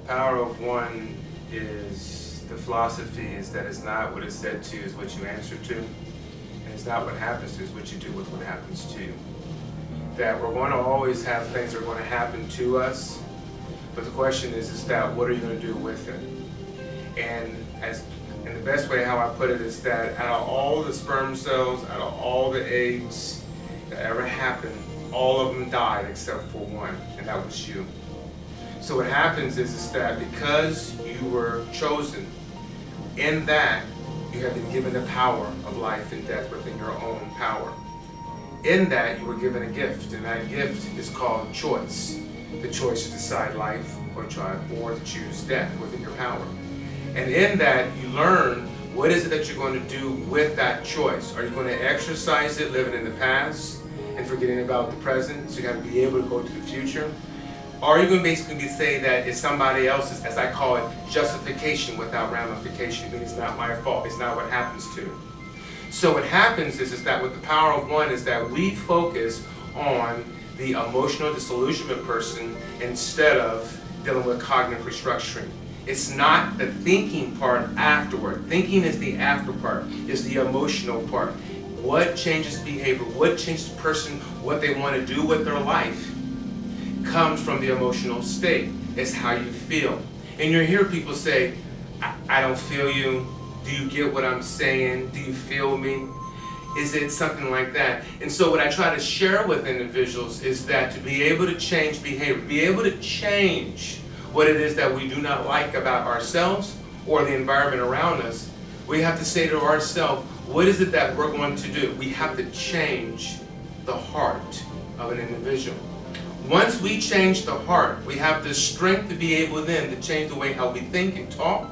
Power of One is, the philosophy is that it's not what is said to you is what you answer to, and it's not what happens to you is what you do with what happens to you. That we're going to always have things that are going to happen to us, but the question is that what are you going to do with it? And the best way how I put it is that out of all the sperm cells, out of all the eggs that ever happened, all of them died except for one, and that was you. So what happens is that because you were chosen, in that you have been given the power of life and death within your own power. In that you were given a gift, and that gift is called choice. The choice to decide life or to choose death within your power. And in that you learn what is it that you're going to do with that choice. Are you going to exercise it living in the past and forgetting about the present, so you have to be able to go to the future? Or are you going to basically say that it's somebody else's, as I call it, justification without ramification? I mean, it's not my fault, it's not what happens to. So what happens is that with the Power of One is that we focus on the emotional disillusionment person instead of dealing with cognitive restructuring. It's not the thinking part afterward. Thinking is the after part, it's the emotional part. What changes behavior, what changes the person, what they want to do with their life comes from the emotional state. It's how you feel. And you hear people say, I don't feel you. Do you get what I'm saying? Do you feel me? Is it something like that? And so what I try to share with individuals is that to be able to change behavior, be able to change what it is that we do not like about ourselves or the environment around us, we have to say to ourselves, what is it that we're going to do? We have to change the heart of an individual. Once we change the heart, we have the strength to be able then to change the way how we think and talk,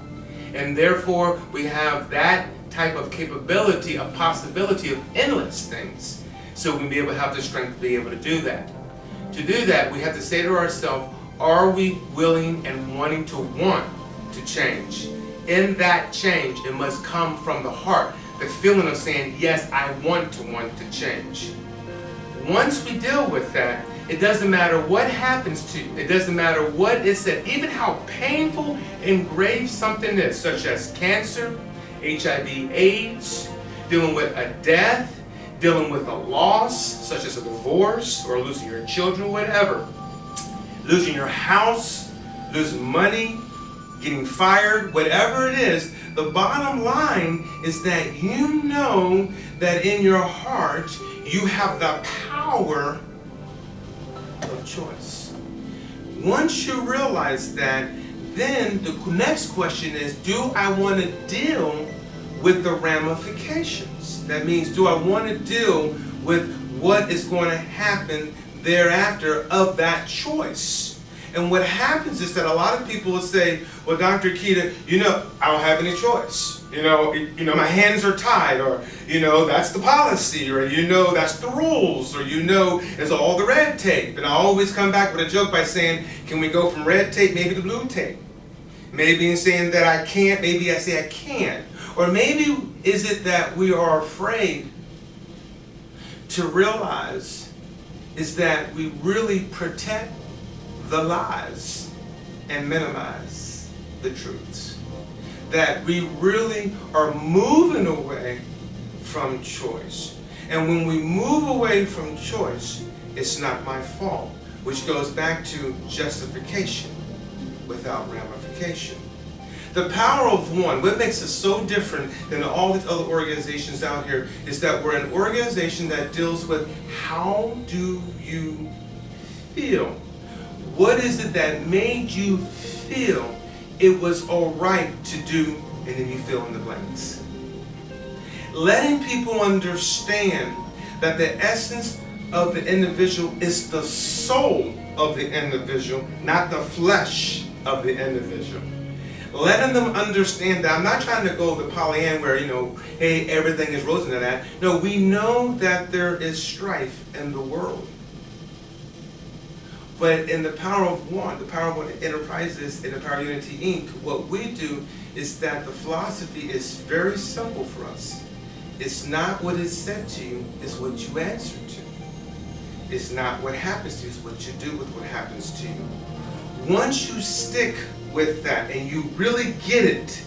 and therefore we have that type of capability, a possibility of endless things. So we'll be able to have the strength to be able to do that. To do that, we have to say to ourselves, are we willing and wanting to change? In that change, it must come from the heart. The feeling of saying, yes, I want to change. Once we deal with that, it doesn't matter what happens to you. It doesn't matter what is said, even how painful and grave something is, such as cancer, HIV, AIDS, dealing with a death, dealing with a loss, such as a divorce or losing your children, whatever. Losing your house, losing money, getting fired, whatever it is, the bottom line is that you know that in your heart you have the power of choice. Once you realize that, then the next question is, do I want to deal with the ramifications? That means, do I want to deal with what is going to happen thereafter of that choice? And what happens is that a lot of people will say, well, Dr. Akikta, I don't have any choice. My hands are tied, or, that's the policy, or, that's the rules, or, it's all the red tape. And I always come back with a joke by saying, can we go from red tape maybe to blue tape? Maybe in saying that I can't, maybe I say I can. Or maybe is it that we are afraid to realize is that we really protect the lies and minimize the truths. That we really are moving away from choice. And when we move away from choice, it's not my fault, which goes back to justification without ramification. The Power of One, what makes us so different than all these other organizations out here is that we're an organization that deals with how do you feel? What is it that made you feel it was all right to do, and then you fill in the blanks. Letting people understand that the essence of the individual is the soul of the individual, not the flesh of the individual. Letting them understand that I'm not trying to go the Pollyanna where, hey, everything is rosy and that. No, we know that there is strife in the world. But in the Power of One, the Power of One Enterprises and the Power of Unity Inc., what we do is that the philosophy is very simple for us. It's not what is said to you, it's what you answer to. It's not what happens to you, it's what you do with what happens to you. Once you stick with that and you really get it,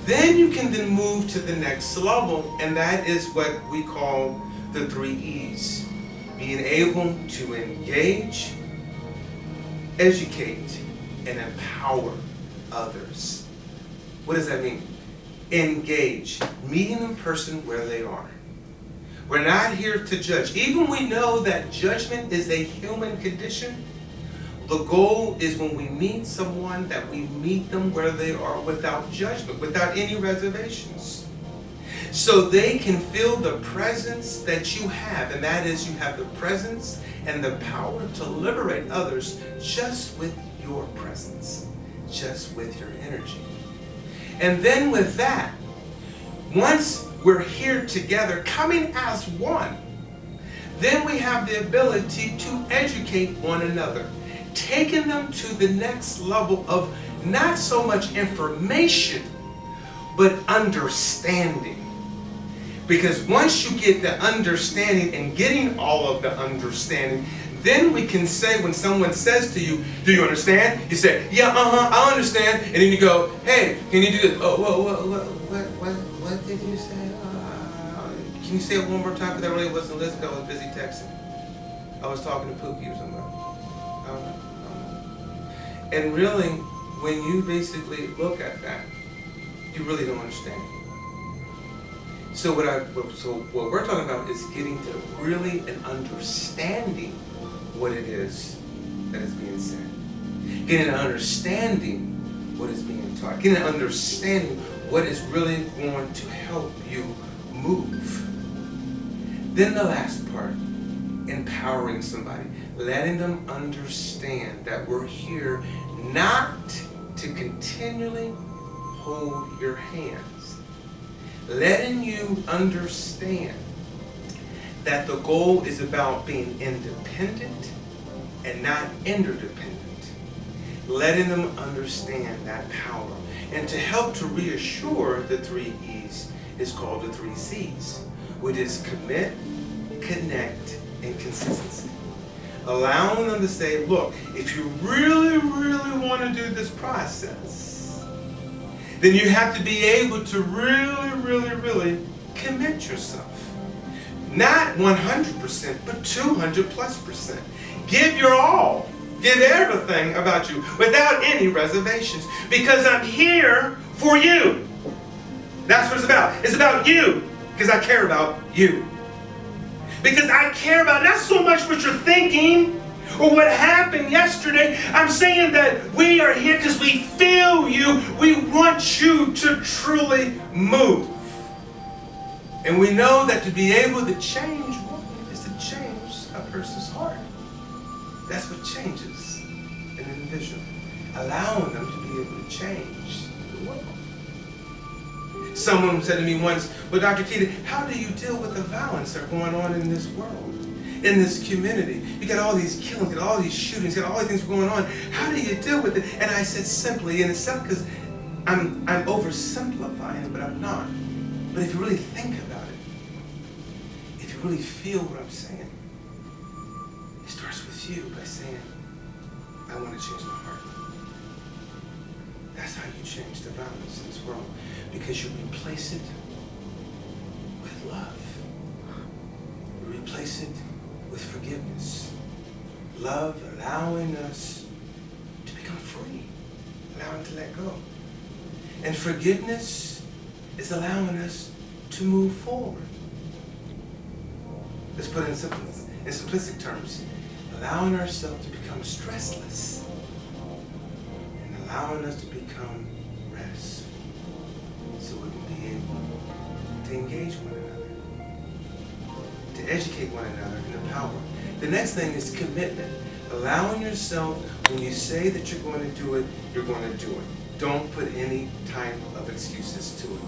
then you can then move to the next level, and that is what we call the 3 E's. Being able to engage, educate, and empower others. What does that mean? Engage, meeting a person where they are. We're not here to judge. Even we know that judgment is a human condition, the goal is when we meet someone that we meet them where they are without judgment, without any reservations. So they can feel the presence that you have, and that is you have the presence and the power to liberate others just with your presence, just with your energy. And then with that, once we're here together, coming as one, then we have the ability to educate one another, taking them to the next level of not so much information, but understanding. Because once you get the understanding and getting all of the understanding, then we can say when someone says to you, do you understand? You say, yeah, I understand. And then you go, hey, can you do this? Oh, what did you say? Can you say it one more time? Because I really wasn't listening. I was busy texting. I was talking to Pookie or something. And really, when you basically look at that, you really don't understand. So what we're talking about is getting to really an understanding what it is that is being said. Getting an understanding what is being taught. Getting an understanding what is really going to help you move. Then the last part, empowering somebody. Letting them understand that we're here not to continually hold your hands. Letting you understand that the goal is about being independent and not interdependent. Letting them understand that power. And to help to reassure the 3 E's is called the 3 C's, which is commit, connect, and consistency. Allowing them to say, look, if you really, really want to do this process, then you have to be able to really, really, really commit yourself. Not 100%, but 200+%. Give your all. Give everything about you without any reservations. Because I'm here for you. That's what it's about. It's about you. Because I care about you. Because I care about not so much what you're thinking or what happened yesterday. I'm saying that we are here because we feel you. We want you to truly move. And we know that to be able to change one is to change a person's heart. That's what changes an individual. Allowing them to be able to change the world. Someone said to me once, well, Dr. Keita, how do you deal with the violence that's going on in this world, in this community? You got all these killings, you got all these shootings, you got all these things going on. How do you deal with it? And I said simply, and it's simple because I'm oversimplifying it, but I'm not. But if you really think about it, if you really feel what I'm saying, it starts with you by saying, I want to change my heart. That's how you change the violence in this world. Because you replace it with love. You replace it with forgiveness. Love allowing us to become free. Allowing to let go. And forgiveness is allowing us to move forward. Let's put it in simplistic terms. Allowing ourselves to become stressless. And allowing us to become restful. So we can be able to engage one another. To educate one another and empower. The next thing is commitment. Allowing yourself, when you say that you're going to do it, you're going to do it. Don't put any type of excuses to it.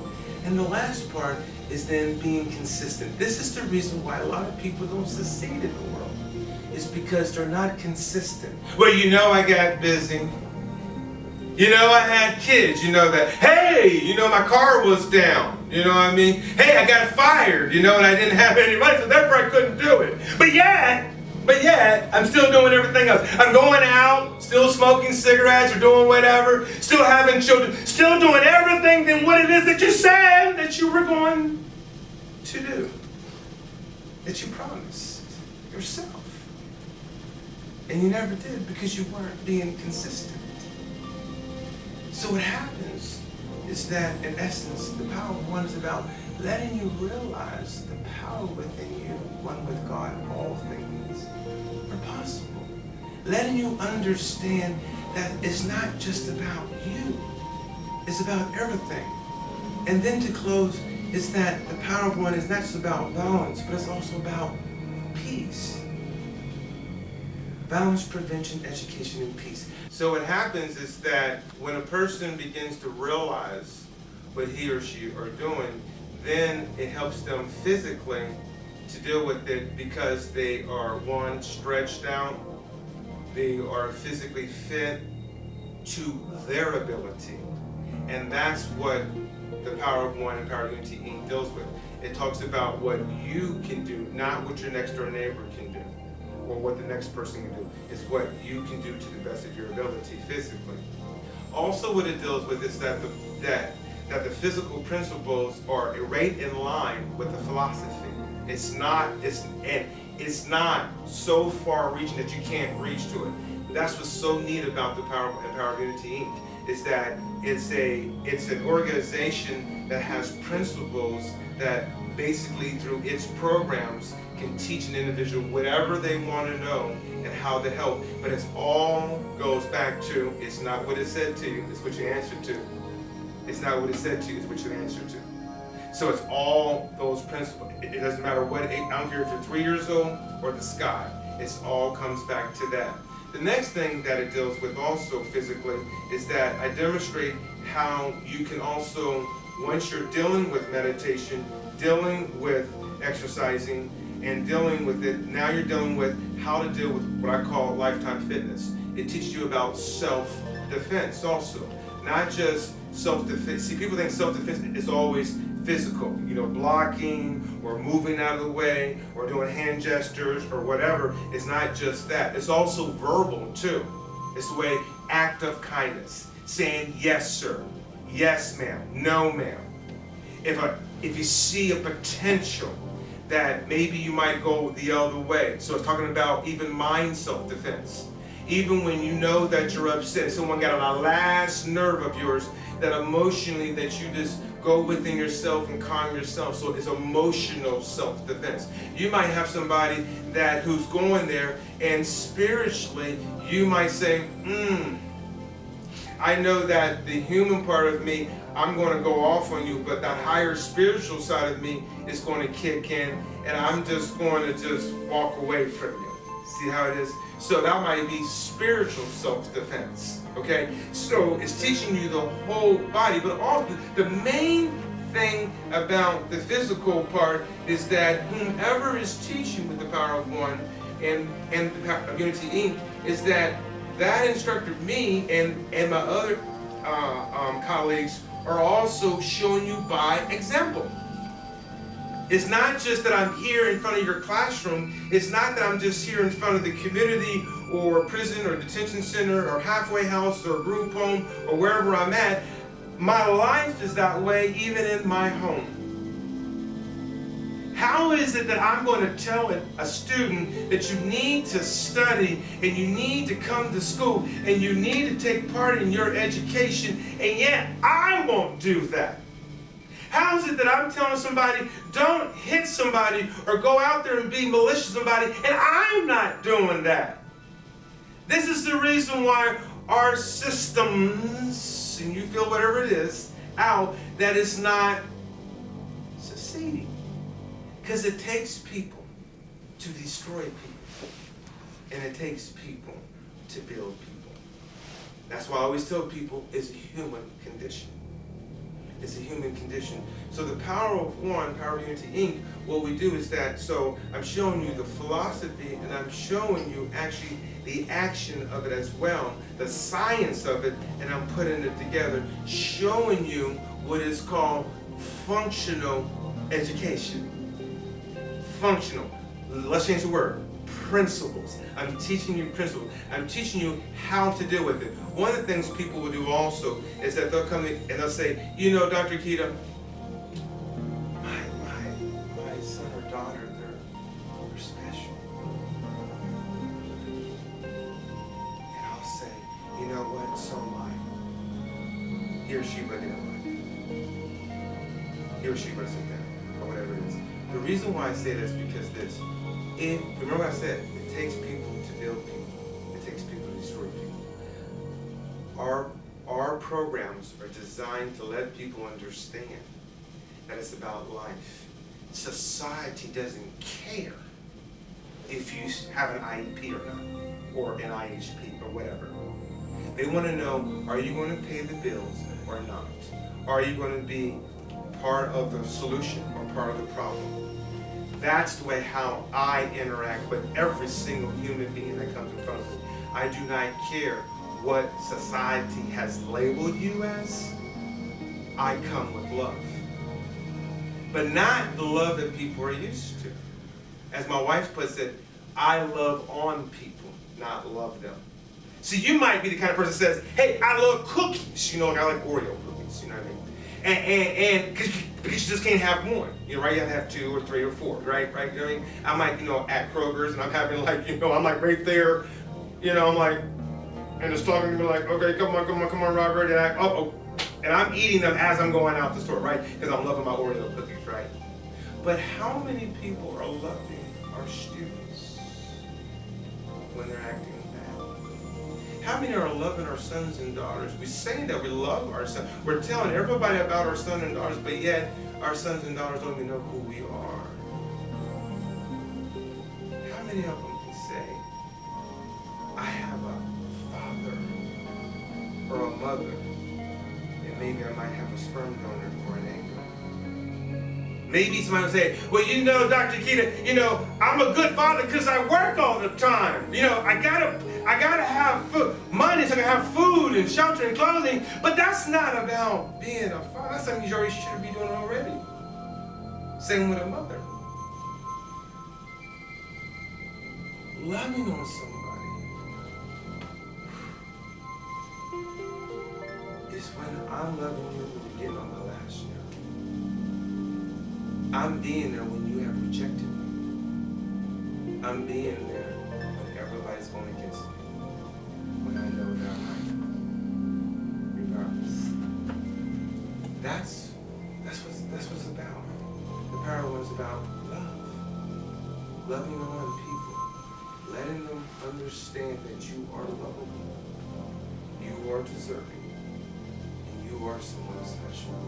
And the last part is then being consistent. This is the reason why a lot of people don't succeed in the world. It's because they're not consistent. Well, you know I got busy. You know I had kids. You know that, hey, you know my car was down. You know what I mean? Hey, I got fired. You know, and I didn't have any money, so therefore I couldn't do it. But yet, But yet, I'm still doing everything else. I'm going out, still smoking cigarettes or doing whatever, still having children, still doing everything than what it is that you said that you were going to do, that you promised yourself. And you never did because you weren't being consistent. So what happens is that, in essence, the power of one is about letting you realize the power within you, one with God, all things are possible. Letting you understand that it's not just about you, it's about everything. And then to close is that the power of one is not just about balance, but it's also about peace. Balance, prevention, education, and peace. So what happens is that when a person begins to realize what he or she are doing, then it helps them physically to deal with it because they are, one, stretched out, they are physically fit to their ability. And that's what the Power of One and Power of Unity Inc. deals with. It talks about what you can do, not what your next door neighbor can do or what the next person can do. It's what you can do to the best of your ability physically. Also what it deals with is that the physical principles are right in line with the philosophy. It's not so far reaching that you can't reach to it. That's what's so neat about the Power of Unity Inc. is that it's an organization that has principles that basically through its programs can teach an individual whatever they want to know and how to help. But it all goes back to, it's not what it said to you, it's what you answered to. It's not what it said to you, it's what you answered to. So it's all those principles. It doesn't matter what age, I don't care if you're 3 years old or the sky. It all comes back to that. The next thing that it deals with also physically is that I demonstrate how you can also, once you're dealing with meditation, dealing with exercising, and dealing with it, now you're dealing with how to deal with what I call lifetime fitness. It teaches you about self-defense also, not just self-defense. See, people think self-defense is always physical, blocking or moving out of the way or doing hand gestures or whatever. It's not just that. It's also verbal too. It's the way act of kindness, saying yes sir, yes ma'am, no ma'am. If you see a potential that maybe you might go the other way. So it's talking about even mind self-defense. Even when you know that you're upset, someone got on a last nerve of yours, that emotionally that you just go within yourself and calm yourself. So it's emotional self-defense. You might have somebody who's going there, and spiritually you might say, I know that the human part of me, I'm going to go off on you, but that higher spiritual side of me is going to kick in, and I'm just going to walk away from you. See how it is? So that might be spiritual self-defense, okay? So it's teaching you the whole body, but also the main thing about the physical part is that whomever is teaching with the Power of One and the Power of Unity Inc. is that instructor, me, and my other colleagues are also showing you by example. It's not just that I'm here in front of your classroom. It's not that I'm just here in front of the community or prison or detention center or halfway house or group home or wherever I'm at. My life is that way even in my home. How is it that I'm going to tell a student that you need to study and you need to come to school and you need to take part in your education, and yet I won't do that? How is it that I'm telling somebody don't hit somebody or go out there and be malicious to somebody, and I'm not doing that? This is the reason why our systems, and you feel whatever it is, out, that it's not succeeding. Because it takes people to destroy people. And it takes people to build people. That's why I always tell people it's a human condition. It's a human condition. So the Power of One, Power of Unity Inc., what we do is that, so I'm showing you the philosophy and I'm showing you actually the action of it as well, the science of it, and I'm putting it together, showing you what is called functional education. Functional. Let's change the word. principles. I'm teaching you principles. I'm teaching you how to deal with it. One of the things people will do also is that they'll come in and they'll say, you know, Dr. Akikta, my son or daughter, they're special. And I'll say, you know what, so am I. He or she, but they don't like it. He or she, but sit down, or whatever it is. The reason why I say this is because this. Remember what I said, it takes people to build people. It takes people to destroy people. Our programs are designed to let people understand that it's about life. Society doesn't care if you have an IEP or not, or an IHP or whatever. They want to know, are you going to pay the bills or not? Are you going to be part of the solution or part of the problem? That's the way how I interact with every single human being that comes in front of me. I do not care what society has labeled you as. I come with love. But not the love that people are used to. As my wife puts it, I love on people, not love them. See, you might be the kind of person that says, hey, I love cookies. You know, like I like Oreo cookies, you know what I mean? And because you just can't have one, you know, right? You have to have 2 or 3 or 4, right? You know what I mean? I'm like, you know, at Kroger's and I'm having like, you know, I'm like right there, you know, I'm like, and it's talking to me like, okay, come on, Robert, and and I'm eating them as I'm going out the store, right? Because I'm loving my Oreo cookies, right? But how many people are loving our students when they're acting bad? How many are loving our sons and daughters? We're saying that we love our sons. We're telling everybody about our sons and daughters, but yet our sons and daughters don't even know who we are. How many of them can say, I have a father or a mother, and maybe I might have a sperm donor or an egg donor? Maybe somebody will say, well, you know, Dr. Akikta, you know, I'm a good father because I work all the time. You know, I gotta have food, money so I can have food and shelter and clothing. But that's not about being a father. That's something you already should be doing already. Same with a mother. Loving on somebody is when I'm loving you when you're getting on my last year. I'm being there when you have rejected me. I'm being there when everybody's going against me. When I know that I'm right. Regardless. That's what it's about. The Power of One is about love. Loving on people. Letting them understand that you are lovable. You are deserving. And you are someone special.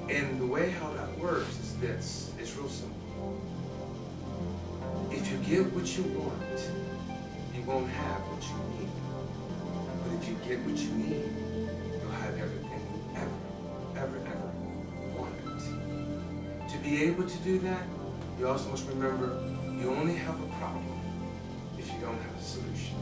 And the way how that works is this. It's real simple. If you get what you want, you won't have what you need. But if you get what you need, you'll have everything you ever wanted. To be able to do that, you also must remember you only have a problem if you don't have a solution.